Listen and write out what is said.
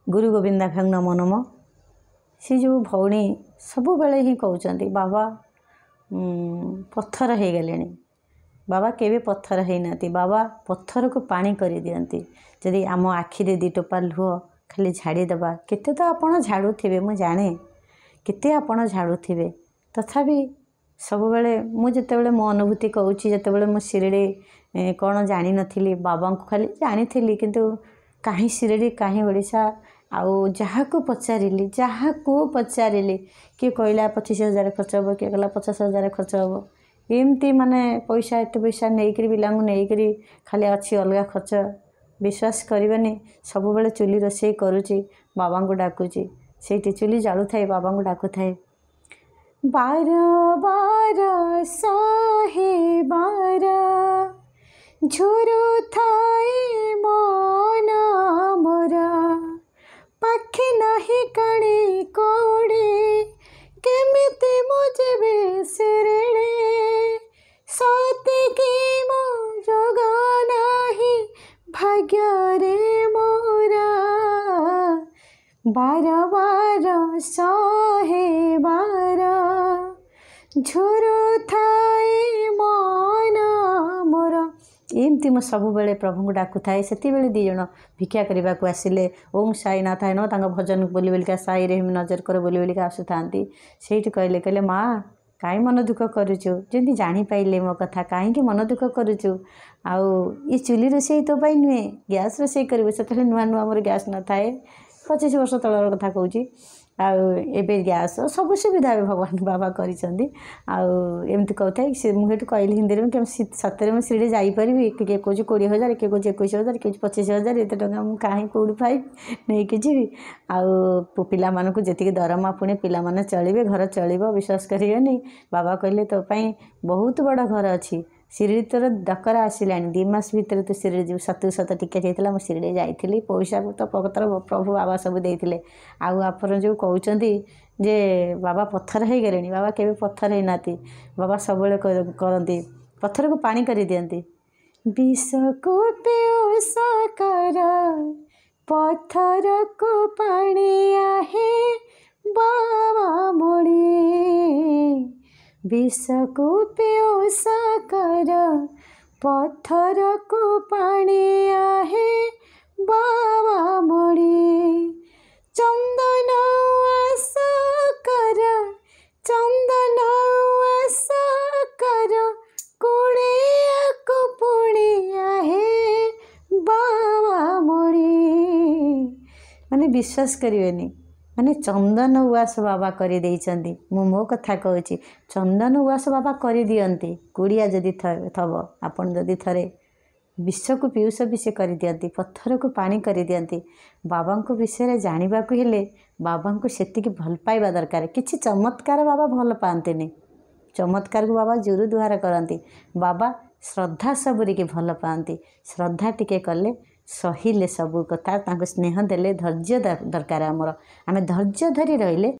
गुरु गोविंदाख्यं नमो नमः। सी जो भौणी सब बेले ही कहते बाबा पत्थर हो गले। बाबा केवे पत्थर है ना, बाबा पत्थर को पानी कर दियंती। जदि आम आखिरे दी टोपा लुह खाली झाड़ीदबा, केते तो आपण झाड़ू थे, मुझे जाने केते आपण झाड़ू थे, तथापि सब बेले मुझे मो अनुभूति कहूँ जिते मु शिरडी कौन जानी नी, बाबा को खाली जानी किंतु कहीं शिरडी कहीं ओडिशा आउ जहाँ को पचारि किए कहला 25,000 खर्च हे, किए कहला 50,000 खर्च हे, एमती माने पैसा एत पैसा नहीं पिला नहीं खाली अच्छी अलग खर्च। विश्वास करनी सब बेले चुली रोषे करुच्ची, बाबा को डाकुची, से चुली जालू थाए, बाबा को डाकू थाए। बार बार साहे बार झुरु थाए मन मोरा, पाखे नहीं कणे कोड़े केमिति मुझे बेसरेड़े, सोते की मो जोगा नहीं भाग्य रे मोरा। बार बार सहे बार झुरु थाए मन मोरा। एमती मो सब बेले प्रभु को डाकू थाए। से दीज भिक्षा करने को आसिले ओम साई ना थाए न भजन बोली बोलिका साई रे नजर कर बोली बोलिका आसुता से कहले माँ कहीं मन दुख करुचु, जमी जापारे मो कथा कहीं मन दुख करुचु, आउ ये चुली रोषे तो पाई नुहे गैस रोषे करूँ। से नुआ नुआ मोर गैस न थाए, 25 वर्ष तलर कथा कहूँ। आबे गैस सब सुविधा भगवान बाबा करिसेंती। एमती कहता मुझे कहली हिंदी में सतरे मुझे सीढ़ी जापरि, किए कौच 20,000, किए कौच 21,000, किए 25,000, एत टाँग मुझे कहीं कौड़ पाई नहीं कि जी। आउ जी दरमा पुणी पिला चलिए घर चलो, विश्वास करें। बाबा कहले तो बहुत बड़ घर अच्छी, शिरडी तोर डकर आसला 2 मास भितर तू शिरडी जी। 70 टिकेट होता मुझे शिरडी जाइली, पैसा तो पतर प्रभु बाबा सब देते। आप जो कहते जे बाबा पत्थर हो गले, बाबा केवे पत्थर है ना, बाबा सब करती पत्थर को पानी कर दियंती। विष को बेहोशा कर पत्थर को पानी आहे बाबा मोड़े, विष को बेहोशा कर पत्थर को पानी आहे बाबा मोड़े। चंदन आशा कर, चंदन आशा कर कोड़े को पुणी आहे बाबा मोड़े। माने विश्वास करिवेनी, माने चंदन उवास बाबा कर देइचंदी। मो कथा कहूँ, चंदन उवास बाबा कर दियंती। कुड़िया जदि थब आपन जदि थरे विष को पीयूष भी से कर दियंती, पत्थर को पानी कर दियंती। बाबा को विषय जाना हेले बाबा को सेतिकी भल पाइबा दरकार। किछि चमत्कार बाबा भल पाते, चमत्कार को बाबा जुरु दुआर करती। बाबा श्रद्धा सबरी के भल पाती, श्रद्धा टिके कले सहिले सब कथा, स्नेह देले, धैर्य दरकार। आम धैर्य धरी रहिले